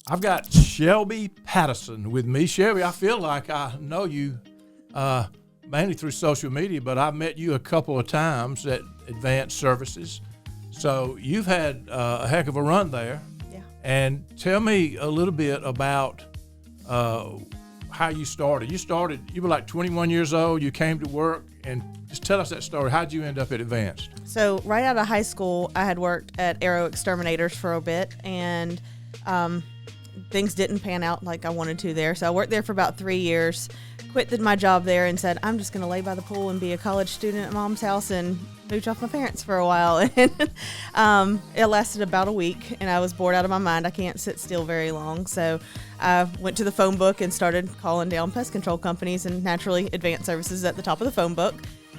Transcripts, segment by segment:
I've got Shelby Pattison with me. Shelby, I feel like I know you mainly through social media, but I've met you a couple of times at Advanced Services. So you've had a heck of a run there. Yeah. And tell me a little bit about how you started. You were like 21 years old. You came to work, and just tell us that story. How'd you end up at Advanced? So right out of high school, I had worked at Aero Exterminators for a bit, and things didn't pan out like I wanted to there. So I worked there for about 3 years, quit my job there, and said, I'm just going to lay by the pool and be a college student at Mom's house and mooch off my parents for a while. And it lasted about a week, and I was bored out of my mind. I can't sit still very long. So I went to the phone book and started calling down pest control companies, and naturally Advanced Services at the top of the phone book.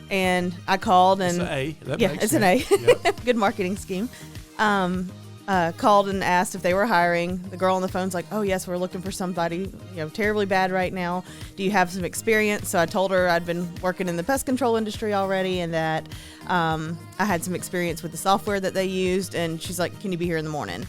And I called, and it's an A. That yeah, makes it's sense. an A. Yep. Good marketing scheme. Called and asked if they were hiring. The girl on the phone's like, oh yes, we're looking for somebody, terribly bad right now. Do you have some experience? So I told her I'd been working in the pest control industry already, and that I had some experience with the software that they used. And she's like, can you be here in the morning?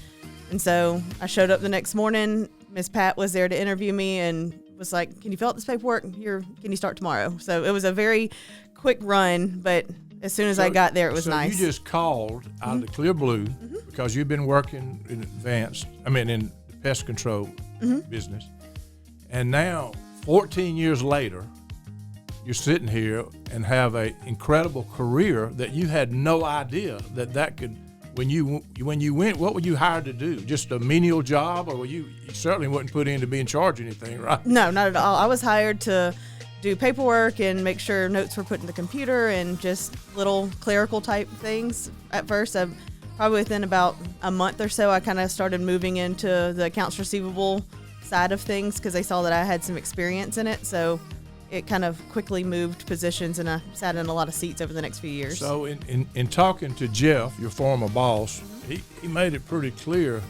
And so I showed up the next morning. Miss Pat was there to interview me and was like, can you fill out this paperwork? Can you start tomorrow? So it was a very quick run, but as soon as I got there, it was nice. So you just called out of the clear blue because you've been working in in the pest control business. And now, 14 years later, you're sitting here and have an incredible career that you had no idea that could, when you went, what were you hired to do? Just a menial job, or you certainly wasn't put in to be in charge of anything, right? No, not at all. I was hired to do paperwork and make sure notes were put in the computer and just little clerical type things. At first, probably within about a month or so, I kind of started moving into the accounts receivable side of things because they saw that I had some experience in it. So it kind of quickly moved positions, and I sat in a lot of seats over the next few years. So in talking to Jeff, your former boss, he made it pretty clear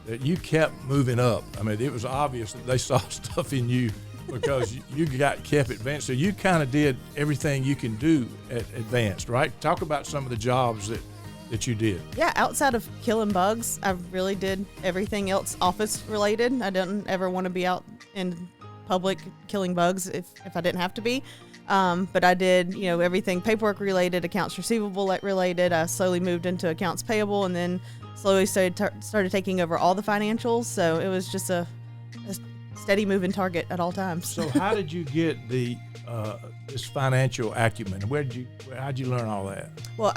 that you kept moving up. I mean, it was obvious that they saw stuff in you because you kept advanced. So you kind of did everything you can do at Advanced, right? Talk about some of the jobs that you did. Yeah, outside of killing bugs, I really did everything else office related. I didn't ever want to be out in public killing bugs if I didn't have to be. But I did, everything paperwork related, accounts receivable related. I slowly moved into accounts payable, and then slowly started taking over all the financials. So it was just a steady moving target at all times. So how did you get this financial acumen? How'd you learn all that? Well,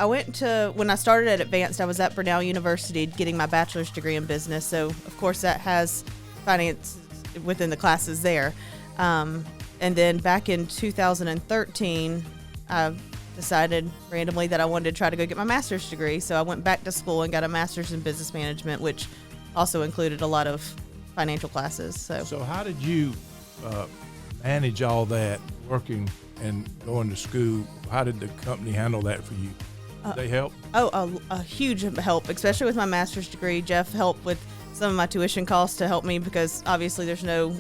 when I started at Advanced, I was at Burnell University getting my bachelor's degree in business. So of course that has finance within the classes there. And then back in 2013, I decided randomly that I wanted to try to go get my master's degree. So I went back to school and got a master's in business management, which also included a lot of financial classes. So how did you manage all that, working and going to school? How did the company handle that for you? Did they help? A huge help, especially with my master's degree. Jeff helped with some of my tuition costs to help me because obviously there's no,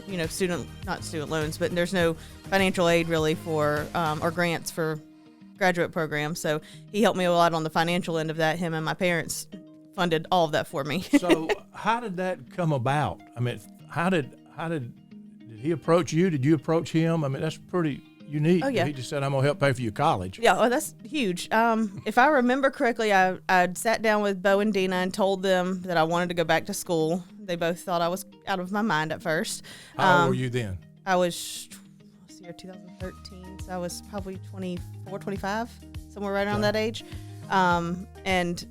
not student loans, but there's no financial aid really for, or grants for graduate programs. So he helped me a lot on the financial end of that. Him and my parents funded all of that for me. So how did that come about? I mean, how did he approach you? Did you approach him? I mean, that's pretty unique. Oh, yeah. He just said, I'm going to help pay for your college. Yeah, that's huge. If I remember correctly, I sat down with Bo and Dina and told them that I wanted to go back to school. They both thought I was out of my mind at first. How old were you then? I was, 2013, so I was probably 24, 25, somewhere right around that age. And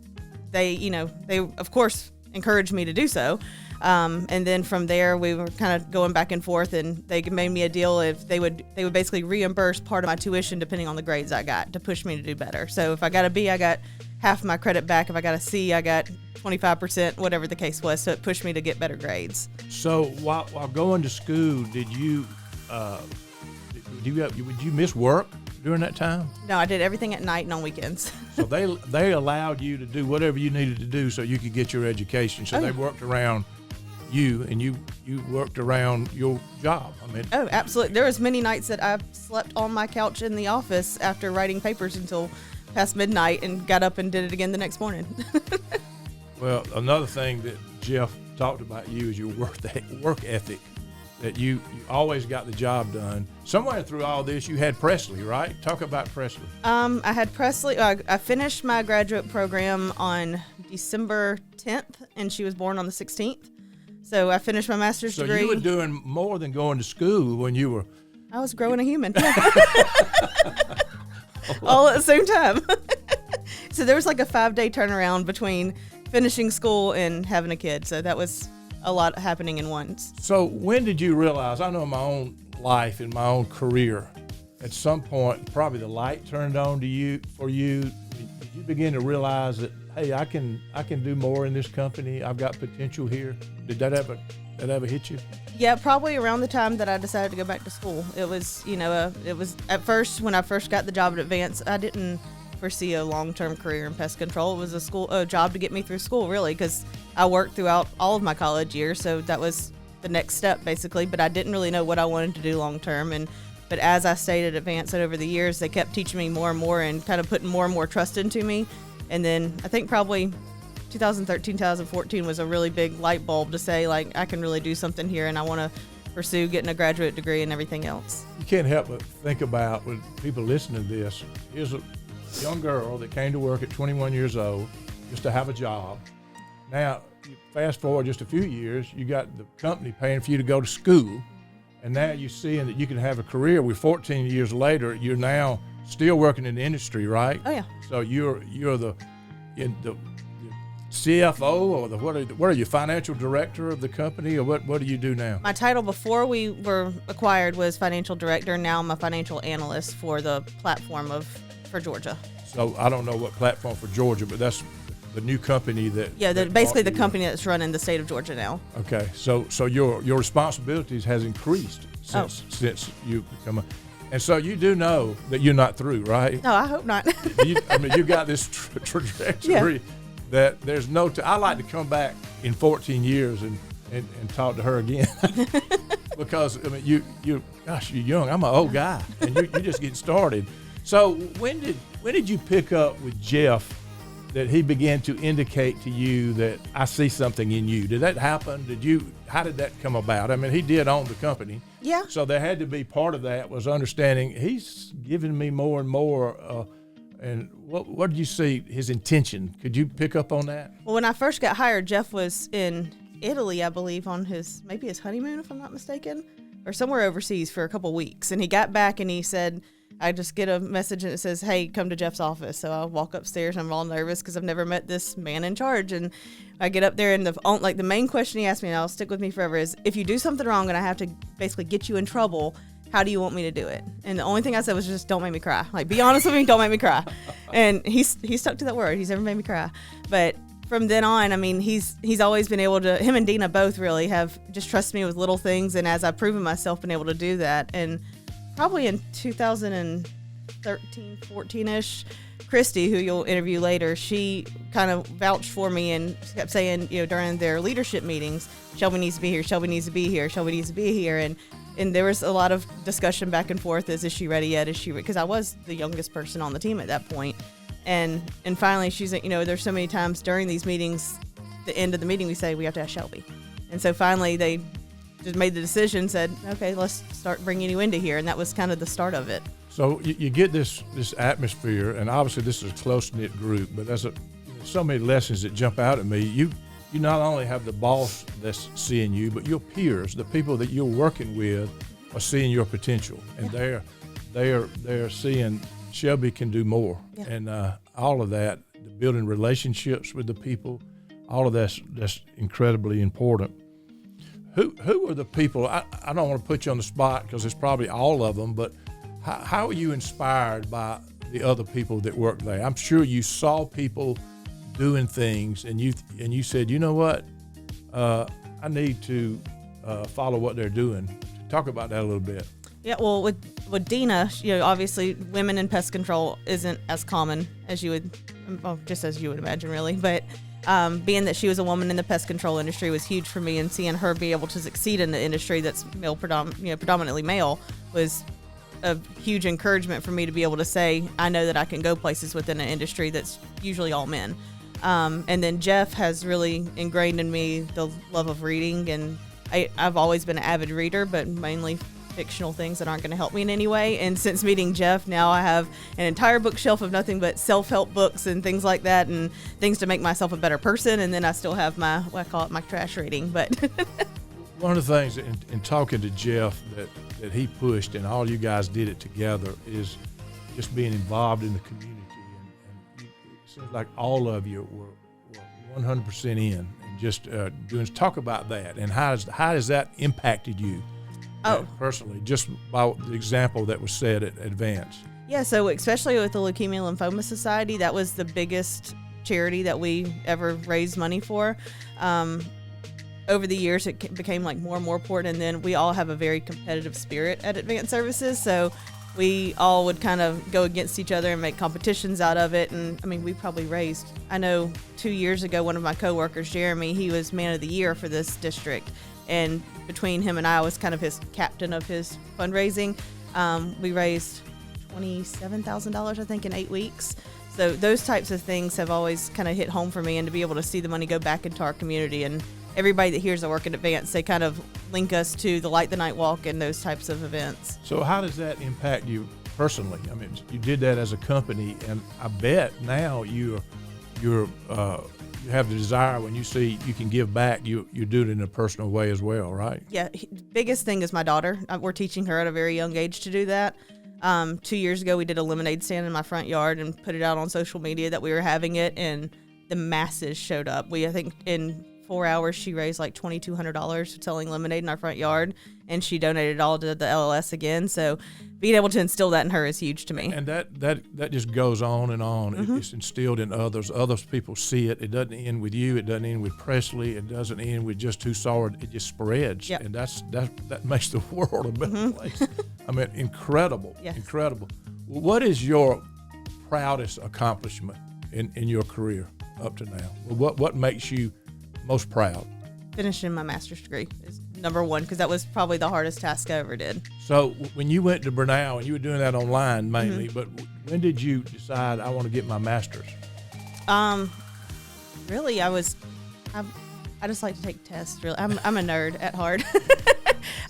they of course encouraged me to do so. And then from there, we were kind of going back and forth, and they made me a deal if they would basically reimburse part of my tuition depending on the grades I got to push me to do better. So if I got a B, I got half my credit back. If I got a C, I got 25%, whatever the case was. So it pushed me to get better grades. So while going to school, would you miss work during that time? No, I did everything at night and on weekends. So they allowed you to do whatever you needed to do so you could get your education. So they worked around you, and you worked around your job. I mean, oh, absolutely. There was many nights that I slept on my couch in the office after writing papers until past midnight and got up and did it again the next morning. Well, another thing that Jeff talked about you is your work ethic, that you always got the job done. Somewhere through all this, you had Presley, right? Talk about Presley. I had Presley. I finished my graduate program on December 10th, and she was born on the 16th. So I finished my master's degree. So you were doing more than going to school when you were... I was growing a human. All at the same time. So there was like a 5-day turnaround between finishing school and having a kid. So that was a lot happening in once. So when did you realize, I know in my own life, in my own career, at some point, probably the light turned on for you. Did you begin to realize that, hey, I can do more in this company. I've got potential here. Did that ever hit you? Yeah, probably around the time that I decided to go back to school. It was, it was at first, when I first got the job at Advance, I didn't foresee a long-term career in pest control. It was a job to get me through school, really, because I worked throughout all of my college years, so that was the next step, basically. But I didn't really know what I wanted to do long-term. But as I stayed at Advance over the years, they kept teaching me more and more and kind of putting more and more trust into me. And then I think probably 2013, 2014 was a really big light bulb to say, like, I can really do something here, and I want to pursue getting a graduate degree and everything else. You can't help but think about, when people listening to this, here's a young girl that came to work at 21 years old just to have a job. Now, you fast forward just a few years, you got the company paying for you to go to school, and now you're seeing that you can have a career. We're 14 years later, you're now still working in the industry, right? Oh, yeah. So you're the CFO, or what are you, financial director of the company, or what do you do now? My title before we were acquired was financial director. Now I'm a financial analyst for the platform for Georgia. So I don't know what platform for Georgia, but that's the new company that... Yeah, basically the company that's running the state of Georgia now. Okay, so your responsibilities has increased since you become a... And so you do know that you're not through, right? No, I hope not. You got this trajectory that there's no... I like to come back in 14 years and talk to her again. Because, you're young. I'm an old guy, and you're just getting started. So when did you pick up with Jeff that he began to indicate to you that I see something in you? Did that happen? How did that come about? I mean, he did own the company. Yeah. So there had to be part of that was understanding he's giving me more and more. And what did you see his intention? Could you pick up on that? Well, when I first got hired, Jeff was in Italy, I believe, on maybe his honeymoon, if I'm not mistaken, or somewhere overseas for a couple weeks. And he got back and he said, I just get a message and it says, hey, come to Jeff's office. So I walk upstairs and I'm all nervous because I've never met this man in charge. And I get up there and the main question he asked me, and I'll stick with me forever, is if you do something wrong and I have to basically get you in trouble, how do you want me to do it? And the only thing I said was just don't make me cry. Like, be honest with me, don't make me cry. And he stuck to that word. He's never made me cry. But from then on, I mean, he's always been able to, him and Dina both really have just trusted me with little things. And as I've proven myself, been able to do that. And probably in 2013, 14-ish, Christy, who you'll interview later, she kind of vouched for me and kept saying, during their leadership meetings, Shelby needs to be here, Shelby needs to be here, Shelby needs to be here. And there was a lot of discussion back and forth, is she ready yet? Because I was the youngest person on the team at that point. And finally, she's like, there's so many times during these meetings, the end of the meeting, we say, we have to ask Shelby. And so finally, they just made the decision, said, okay, let's start bringing you into here. And that was kind of the start of it. So you get this atmosphere, and obviously this is a close-knit group, but there's so many lessons that jump out at me. You not only have the boss that's seeing you, but your peers, the people that you're working with, are seeing your potential, and they're seeing Shelby can do more, and all of that, building relationships with the people, all of that's incredibly important. Who are the people? I don't want to put you on the spot because it's probably all of them, but how are you inspired by the other people that work there? I'm sure you saw people doing things, and you said, you know what, I need to follow what they're doing. Talk about that a little bit. Yeah, well, with Dina, obviously women in pest control isn't as common as you would, just as you would imagine, really. But being that she was a woman in the pest control industry was huge for me, and seeing her be able to succeed in the industry that's predominantly male was a huge encouragement for me to be able to say, I know that I can go places within an industry that's usually all men. And then Jeff has really ingrained in me the love of reading, and I've always been an avid reader, but mainly fictional things that aren't going to help me in any way. And since meeting Jeff, now I have an entire bookshelf of nothing but self-help books and things like that, and things to make myself a better person. And then I still have my, what I call it, my trash reading. But one of the things in talking to Jeff that he pushed, and all you guys did it together, is just being involved in the community. And it seems like all of you were 100% in, and just talk about that, and how has that impacted you? Personally, just by the example that was said at Advance. Yeah, so especially with the Leukemia Lymphoma Society, that was the biggest charity that we ever raised money for. Over the years, it became like more and more important, and then we all have a very competitive spirit at Advanced Services, so we all would kind of go against each other and make competitions out of it. And I mean, we probably raised, I know 2 years ago, one of my coworkers, Jeremy, he was Man of the Year for this district. And between him and I was kind of his captain of his fundraising. We raised $27,000, I think, in 8 weeks. So those types of things have always kind of hit home for me, and to be able to see the money go back into our community. And everybody that hears I work at Advance, they kind of link us to the Light the Night Walk and those types of events. So how does that impact you personally? I mean, you did that as a company, and I bet now you have the desire, when you see you can give back, you do it in a personal way as well, right? Yeah, biggest thing is my daughter. We're teaching her at a very young age to do that. 2 years ago, we did a lemonade stand in my front yard and put it out on social media that we were having it, and the masses showed up. I think in 4 hours, she raised like $2,200 selling lemonade in our front yard, and she donated it all to the LLS again. So being able to instill that in her is huge to me. And that just goes on and on. Mm-hmm. It's instilled in others. Other people see it. It doesn't end with you. It doesn't end with Presley. It doesn't end with just who saw it. It just spreads. Yep. And that makes the world a better place. I mean, incredible. Yes. Incredible. What is your proudest accomplishment in your career up to now? What makes you most proud? Finishing my master's degree is number one, because that was probably the hardest task I ever did. So when you went to Brenau, and you were doing that online mainly, but when did you decide I want to get my master's? Really, I just like to take tests. Really, I'm a nerd at heart.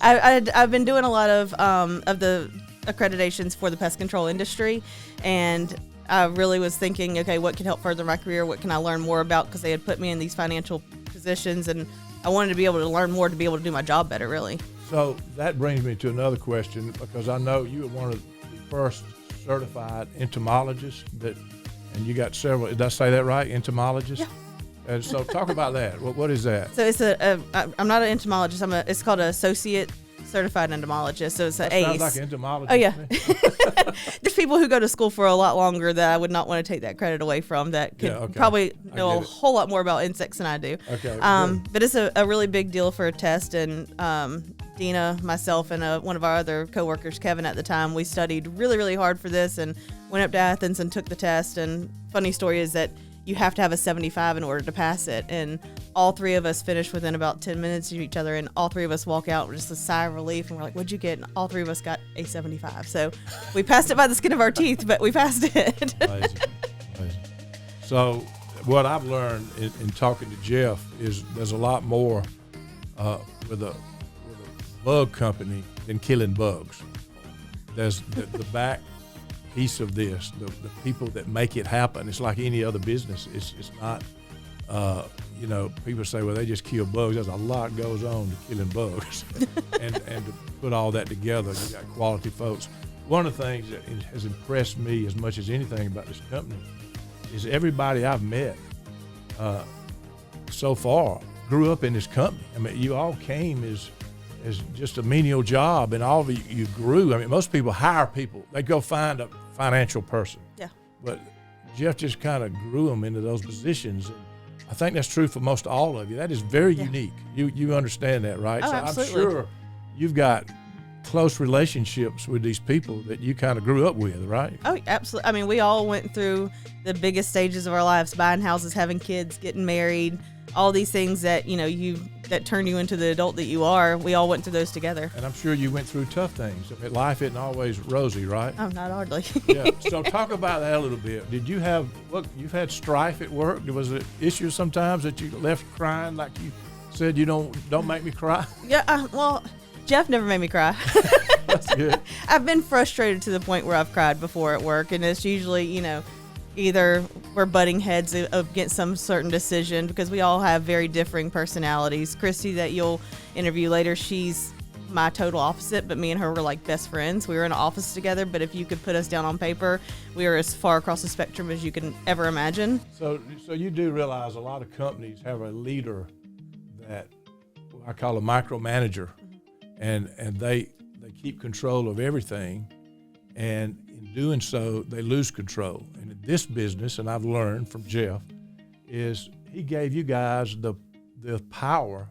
I've been doing a lot of the accreditations for the pest control industry, and I really was thinking, okay, what can help further my career? What can I learn more about? Because they had put me in these financial positions, and I wanted to be able to learn more to be able to do my job better, really. So that brings me to another question, because I know you were one of the first certified entomologists and you got several. Did I say that right? Entomologists? Yeah. And so talk about that. What is that? So it's I'm not an entomologist. It's called an associate certified entomologist. So it's an ACE. Sounds like entomologist. Oh, yeah. There's people who go to school for a lot longer that I would not want to take that credit away from, that could probably know a whole lot more about insects than I do. Okay. But it's a really big deal for a test. And Dina, myself, and one of our other coworkers, Kevin, at the time, we studied really, really hard for this and went up to Athens and took the test. And funny story is that you have to have a 75 in order to pass it. And all three of us finished within about 10 minutes of each other, and all three of us walk out with just a sigh of relief, and we're like, what'd you get? And all three of us got a 75. So we passed it by the skin of our teeth, but we passed it. Amazing. So what I've learned in talking to Jeff is there's a lot more with a bug company than killing bugs. There's the back piece of this, the people that make it happen. It's like any other business. It's not, people say, well, they just kill bugs. There's a lot goes on to killing bugs. and to put all that together, you got quality folks. One of the things that has impressed me as much as anything about this company is everybody I've met so far grew up in this company. I mean, you all came as just a menial job, and all of you grew. I mean, most people hire people. They go find a financial person. Yeah. But Jeff just kind of grew them into those positions. And I think that's true for most all of you. That is very unique. You understand that, right? Oh, so absolutely. I'm sure you've got close relationships with these people that you kind of grew up with, right? Oh, absolutely. I mean, we all went through the biggest stages of our lives, buying houses, having kids, getting married, all these things that, you that turned you into the adult that you are. We all went through those together. And I'm sure you went through tough things. I mean, life isn't always rosy, right? Oh, not hardly. Yeah. So talk about that a little bit. Did you have, you've had strife at work? Was it issues sometimes that you left crying, like you said, you don't make me cry? Yeah, well, Jeff never made me cry. That's good. I've been frustrated to the point where I've cried before at work, and it's usually, either we're butting heads against some certain decision because we all have very differing personalities. Christy, that you'll interview later, she's my total opposite, but me and her were like best friends. We were in an office together, but if you could put us down on paper, we were as far across the spectrum as you can ever imagine. So you do realize a lot of companies have a leader that I call a micromanager, and they keep control of everything, and in doing so, they lose control. And in this business, and I've learned from Jeff, is he gave you guys the power.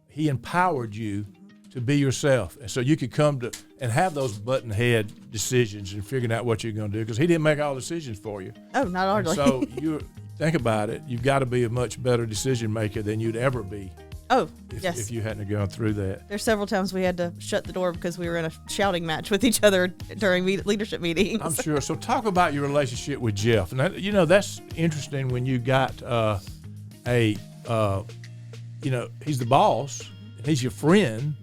He empowered you to be yourself, and so you could come to and have those button head decisions and figuring out what you're going to do, because he didn't make all decisions for you. Oh, not hardly. So you think about it, you've got to be a much better decision maker than you'd ever be. Oh, yes. If you hadn't gone through that. There's several times we had to shut the door because we were in a shouting match with each other during leadership meetings. I'm sure. So talk about your relationship with Jeff. And that's interesting when you got he's the boss, and he's your friend,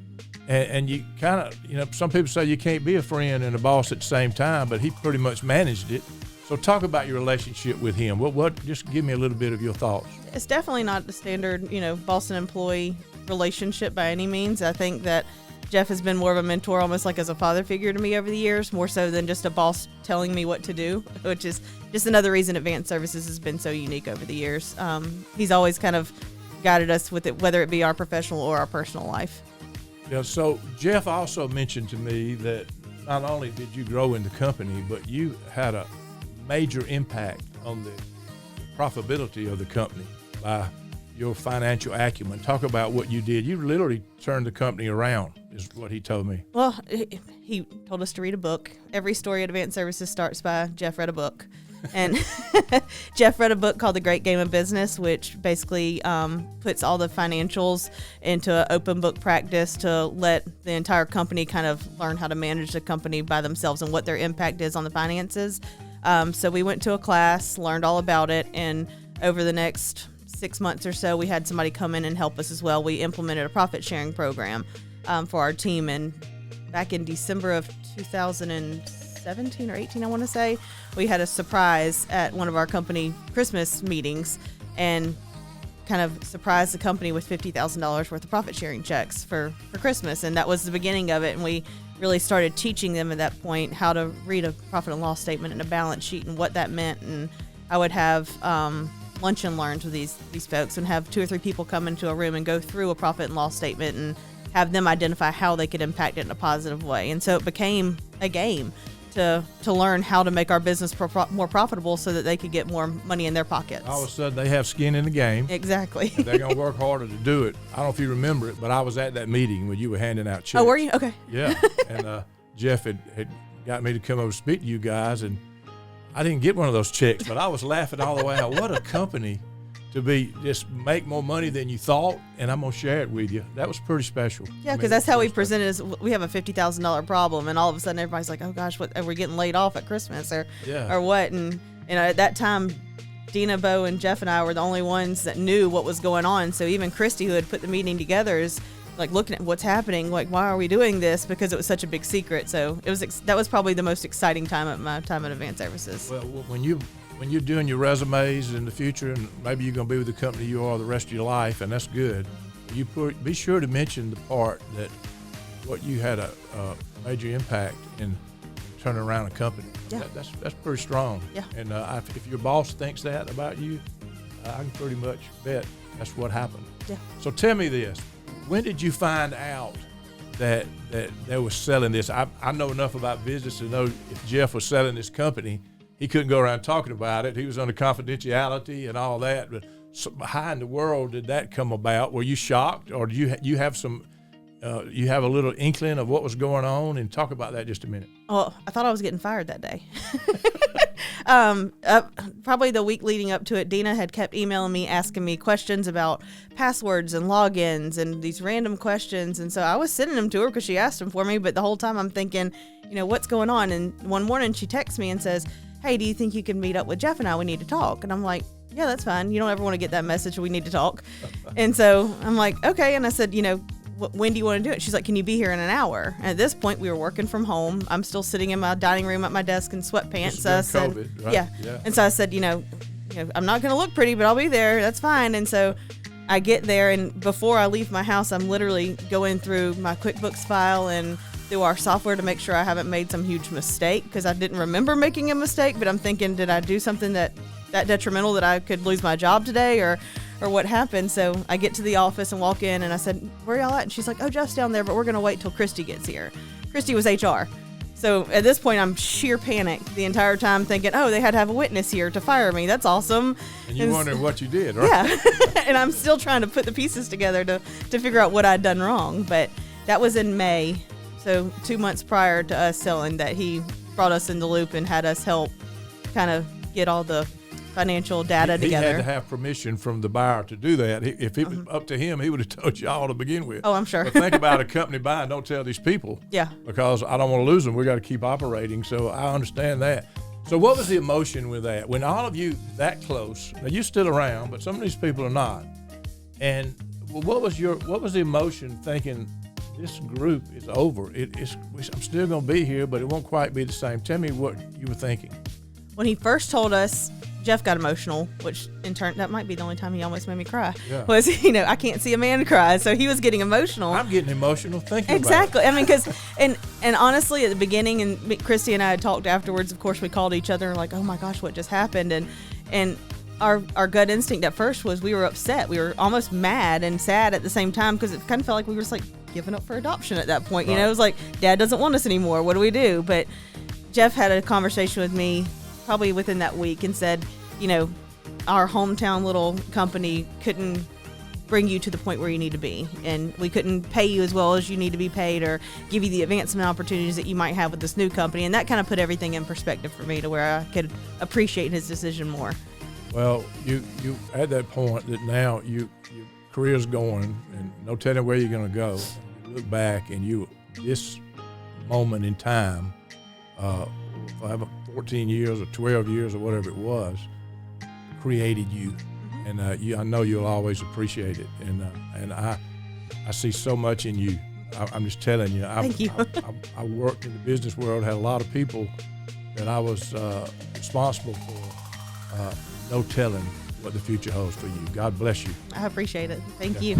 and you kind of, some people say you can't be a friend and a boss at the same time, but he pretty much managed it. So talk about your relationship with him. Just give me a little bit of your thoughts. It's definitely not the standard, boss and employee relationship by any means. I think that Jeff has been more of a mentor, almost like as a father figure to me over the years, more so than just a boss telling me what to do, which is just another reason Advanced Services has been so unique over the years. He's always kind of guided us with it, whether it be our professional or our personal life. Yeah. So Jeff also mentioned to me that not only did you grow in the company, but you had a major impact on the profitability of the company by your financial acumen. Talk about what you did. You literally turned the company around, is what he told me. Well, he told us to read a book. Every story at Advanced Services starts by Jeff read a book. And Jeff read a book called The Great Game of Business, which basically puts all the financials into an open book practice to let the entire company kind of learn how to manage the company by themselves and what their impact is on the finances. So we went to a class, learned all about it, and over the next 6 months or so, we had somebody come in and help us as well. We implemented a profit sharing program for our team, and back in December of 2017 or 18, I want to say, we had a surprise at one of our company Christmas meetings and kind of surprised the company with $50,000 worth of profit sharing checks for Christmas, and that was the beginning of it. And we really started teaching them at that point how to read a profit and loss statement and a balance sheet and what that meant. And I would have lunch and learns with these folks and have 2 or 3 people come into a room and go through a profit and loss statement and have them identify how they could impact it in a positive way. And so it became a game to learn how to make our business more profitable so that they could get more money in their pockets. All of a sudden, they have skin in the game. Exactly. And they're going to work harder to do it. I don't know if you remember it, but I was at that meeting when you were handing out checks. Oh, were you? Okay. Yeah. And Jeff had got me to come over to speak to you guys, and I didn't get one of those checks, but I was laughing all the way out. What a company to just make more money than you thought, and I'm going to share it with you. That was pretty special. Yeah, because that's how we presented is we have a $50,000 problem, and all of a sudden everybody's like, oh gosh, what are we getting laid off at Christmas or what? And at that time, Dina, Bo, and Jeff and I were the only ones that knew what was going on. So even Christy, who had put the meeting together, is like looking at what's happening, like, why are we doing this? Because it was such a big secret. So that was probably the most exciting time at my time at Advanced Services. Well, when you're doing your resumes in the future, and maybe you're going to be with the company you are the rest of your life, and that's good, be sure to mention the part that what you had a major impact in turning around a company. Yeah. That's pretty strong. Yeah. And if your boss thinks that about you, I can pretty much bet that's what happened. Yeah. So tell me this. When did you find out that they were selling this? I know enough about business to know if Jeff was selling this company, he couldn't go around talking about it. He was under confidentiality and all that. But how in the world did that come about? Were you shocked, or do you have a little inkling of what was going on? And talk about that just a minute. Well, I thought I was getting fired that day. Probably the week leading up to it, Dina had kept emailing me, asking me questions about passwords and logins and these random questions. And so I was sending them to her because she asked them for me. But the whole time I'm thinking, what's going on? And one morning she texts me and says, hey, do you think you can meet up with Jeff and I? We need to talk. And I'm like, yeah, that's fine. You don't ever want to get that message. We need to talk. And so I'm like, okay. And I said, when do you want to do it? She's like, can you be here in an hour? And at this point, we were working from home. I'm still sitting in my dining room at my desk in sweatpants. So I said, COVID, right? yeah. And so I said, I'm not going to look pretty, but I'll be there. That's fine. And so I get there, and before I leave my house, I'm literally going through my QuickBooks file and through our software to make sure I haven't made some huge mistake, because I didn't remember making a mistake, but I'm thinking, did I do something that detrimental that I could lose my job today, or what happened? So I get to the office and walk in, and I said, where y'all at? And she's like, oh, Jeff's down there, but we're going to wait till Christy gets here. Christy was HR. So at this point, I'm sheer panic the entire time, thinking, oh, they had to have a witness here to fire me. That's awesome. And you're wondering what you did, right? Yeah. And I'm still trying to put the pieces together to figure out what I'd done wrong. But that was in May. So 2 months prior to us selling, that he brought us in the loop and had us help kind of get all the financial data together. He had to have permission from the buyer to do that. If it was up to him, he would have told you all to begin with. Oh, I'm sure. But think about a company buying. Don't tell these people. Yeah. Because I don't want to lose them. We got to keep operating. So I understand that. So what was the emotion with that? When all of you that close, now you're still around, but some of these people are not. And what was the emotion thinking, this group is over? I'm still going to be here, but it won't quite be the same. Tell me what you were thinking. When he first told us, Jeff got emotional, which in turn, that might be the only time he almost made me cry. Yeah. Was, I can't see a man cry, so he was getting emotional. I'm getting emotional thinking exactly. about it. I mean, because, and honestly, at the beginning, and Christy and I had talked afterwards, of course, we called each other like, oh my gosh, what just happened? And our gut instinct at first was we were upset. We were almost mad and sad at the same time, because it kind of felt like we were just like giving up for adoption at that point. Right. It was like, Dad doesn't want us anymore. What do we do? But Jeff had a conversation with me probably within that week and said, our hometown little company couldn't bring you to the point where you need to be, and we couldn't pay you as well as you need to be paid, or give you the advancement opportunities that you might have with this new company. And that kind of put everything in perspective for me to where I could appreciate his decision more. Well, you at that point that now your career's going, and no telling where you're going to go. You look back, and this moment in time, 14 years or 12 years or whatever it was, created you. And I know you'll always appreciate it. And I see so much in you. I'm just telling you. Thank you. I worked in the business world, had a lot of people that I was responsible for. No telling what the future holds for you. God bless you. I appreciate it. Thank you.